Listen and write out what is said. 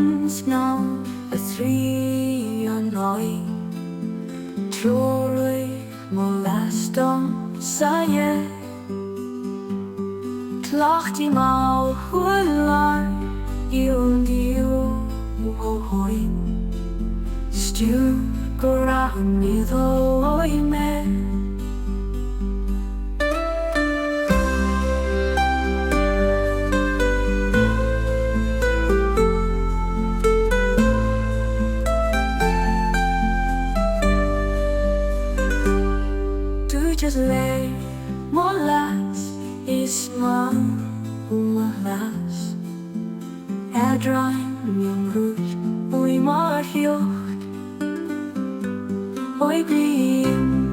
things now a three annoying Trôi molestom saye Tlach die mau hular Diu hoin Stu goran iddo oime Just lay molas isma umalas Adrein yung root uy marhiot Oy blim